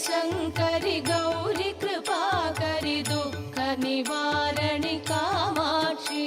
शङ्करि गौरि कृपाकरि दुःख निवारणि कामाक्षी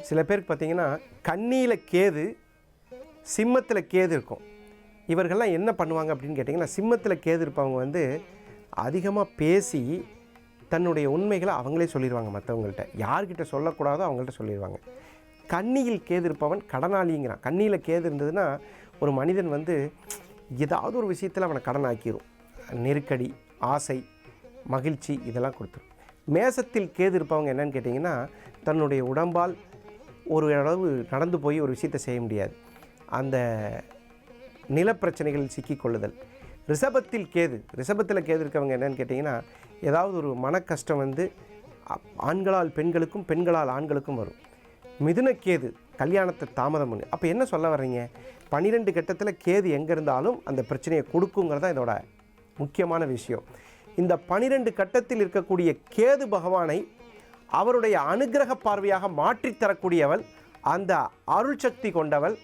சில பேருக்கு பார்த்தீங்கன்னா கன்னியில் கேது சிம்மத்தில் கேது இருக்கும். இவர்கள்லாம் என்ன பண்ணுவாங்க அப்படின்னு கேட்டிங்கன்னா, சிம்மத்தில் கேது இருப்பவங்க வந்து அதிகமாக பேசி தன்னுடைய உண்மைகளை அவங்களே சொல்லிடுவாங்க மற்றவங்கள்ட்ட. யார்கிட்ட சொல்லக்கூடாதோ அவங்கள்ட்ட சொல்லிடுவாங்க. கன்னியில் கேது இருப்பவன் கடனாளிங்கிறான். கன்னியில் கேது இருந்ததுன்னா ஒரு மனிதன் வந்து ஏதாவது ஒரு விஷயத்தில் அவனை கடன் ஆக்கிடும். நெருக்கடி, ஆசை, மகிழ்ச்சி இதெல்லாம் கொடுத்துரும். மேசத்தில் கேது இருப்பவங்க என்னன்னு கேட்டிங்கன்னா, தன்னுடைய உடம்பால் ஒரு அளவு நடந்து போய் ஒரு விஷயத்தை செய்ய முடியாது. அந்த நிலப்பிரச்சனைகளில் சிக்கிக்கொள்ளுதல். ரிஷபத்தில் கேது இருக்கவங்க என்னன்னு கேட்டிங்கன்னா, ஏதாவது ஒரு மன கஷ்டம் வந்து ஆண்களால் பெண்களுக்கும் பெண்களால் ஆண்களுக்கும் வரும். மிதுனக்கேது கல்யாணத்தை தாமதம் பண்ணு. அப்போ என்ன சொல்ல வர்றீங்க? 12 கட்டத்தில் கேது எங்கே இருந்தாலும் அந்த பிரச்சனையை கொடுக்குங்கிறதா இதோட முக்கியமான விஷயம். இந்த 12 கட்டத்தில் இருக்கக்கூடிய கேது பகவானை அவருடைய அனுகிரக பார்வையாக மாற்றித்தரக்கூடியவள், அந்த அருள் சக்தி கொண்டவள்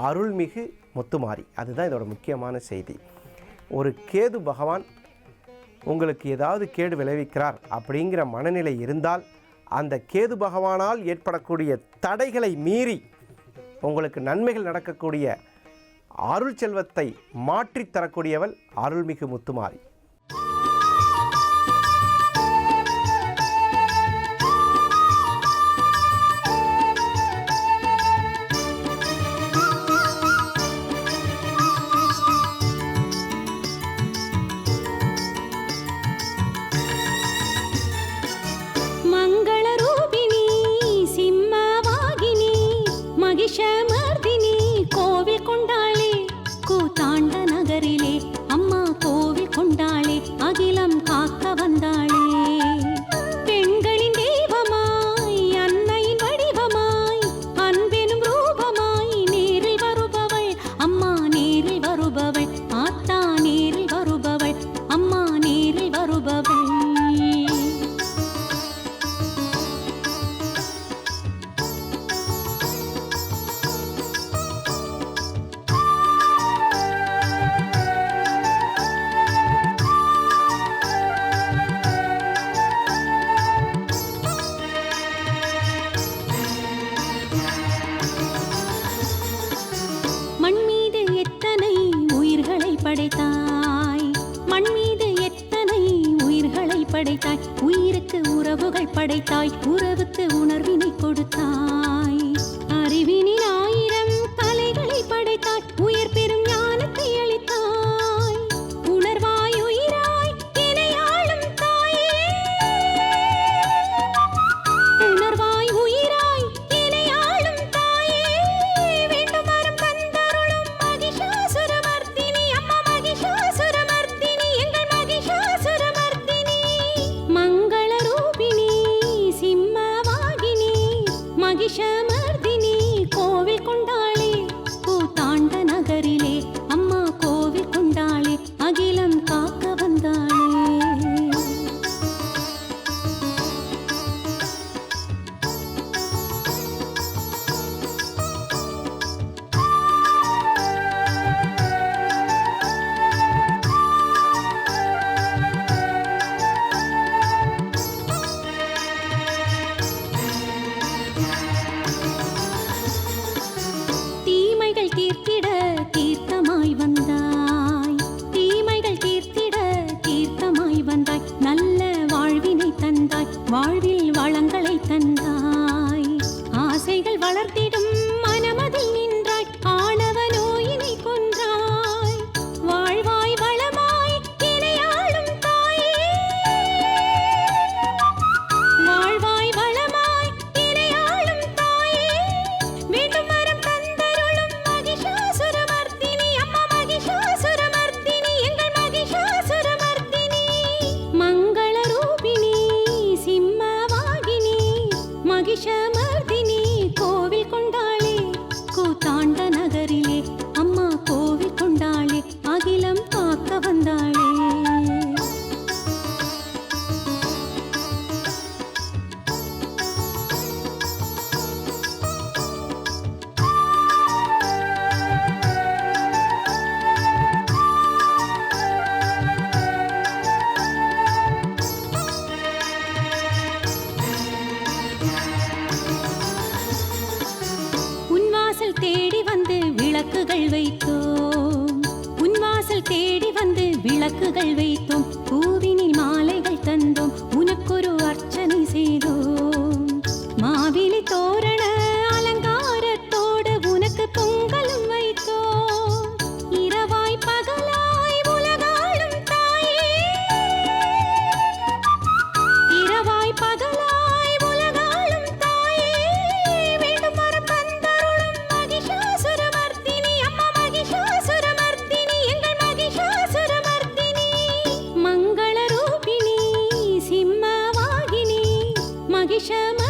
அருள்மிகு முத்துமாரி. அதுதான் இதோட முக்கியமான செய்தி. ஒரு கேது பகவான் உங்களுக்கு ஏதாவது கேடு விளைவிக்கிறார் அப்படிங்கிற மனநிலை இருந்தால், அந்த கேது பகவானால் ஏற்படக்கூடிய தடைகளை மீறி உங்களுக்கு நன்மைகள் நடக்கக்கூடிய அருள் செல்வத்தை மாற்றித்தரக்கூடியவள் அருள்மிகு முத்துமாரி. மகிஷமர்தினி கோவில் கொண்டாளே கூத்தாண்ட நகரிலே அம்மா கோவில் கொண்டா படைத்தாய், உயிருக்கு உறவுகள் படைத்தாய், உறவுக்கு உணர்வினை கொடுத்தாய். அறிவினில் 1000 கலைகளை படைத்தாய், உயிர் பெறும் ஞானத்தை அளித்தாய். உணர்வாய் உயிராய் என்னை ஆளும் தாயே, உணர்வாய் உயிராய் என்னை ஆளும் தாயே. வேண்டும் வரம் தந்தருளும் மகிஷாசுரமர்த்தினி, அம்மா மகிஷாசுரமர்த்தினி, எங்கள் மகிஷாசுரமர்த்தினி. மங்கள ரூபிணி சிம்மவாகினி மகிஷமர்தினி, கோவில் கொண்டாளே கூத்தாண்ட நகரிலே, அம்மா கோவில் கொண்டாளே அகிலம் காக்க வந்தாளே. தீமைகள் தீர்த்திட தீர்த்தமாய் வந்தாய், தீமைகள் தீர்த்திட தீர்த்தமாய் வந்தாய். நல்ல வாழ்வினை தந்தாய், வாழ்வில் வளங்களை தந்தாய். ஆசைகள் வளர்த்திடும் மனமதில் நின்றாய், ஆணவ நோயினை கொன்றாய். வாழ்வாய் வளமாய் என்னை ஆளும் தாயே, வாழ்வாய் வளமாய் என்னை ஆளும் தாயே. வேண்டும் வரம் தந்தருளும் மகிஷாசுரமர்த்தினி, அம்மா மகிஷாசுரமர்த்தினி, எங்கள் மகிஷாசுரமர்த்தினி. மங்கள ரூபிணி சிம்மவாகினி மகிஷமர்தினி, கோவில் கொண்டாளே கூத்தாண்ட நகரிலே, அம்மா கோவில் கொண்டாளே அகிலம் காக்க வந்தாளே. உன் வாசல் தேடி வந்து விளக்குகள் வைத்தோம், உன் வாசல் தேடி வந்து விளக்குகள் வைத்தோம். பூவினில் மாலைகள் தந்தோம், உனக்கொரு அர்ச்சனை செய்தோம். மாவிலி தோரண அலங்காரத்தோடு உனக்கு பொங்கலும் வைத்தோம். இரவாய் பகலாய் உலகாளும் தாயே, இரவாய் பகலாய் உலகாளும் தாயே. வேண்டும் வரம் தந்தருளும் மகிஷாசுரமர்த்தினி, அம்மா மகிஷாசுரமர்த்தினி, எங்கள் மகிஷாசுரமர்த்தினி. மங்கள ரூபிணி சிம்மவாகினி மகிஷம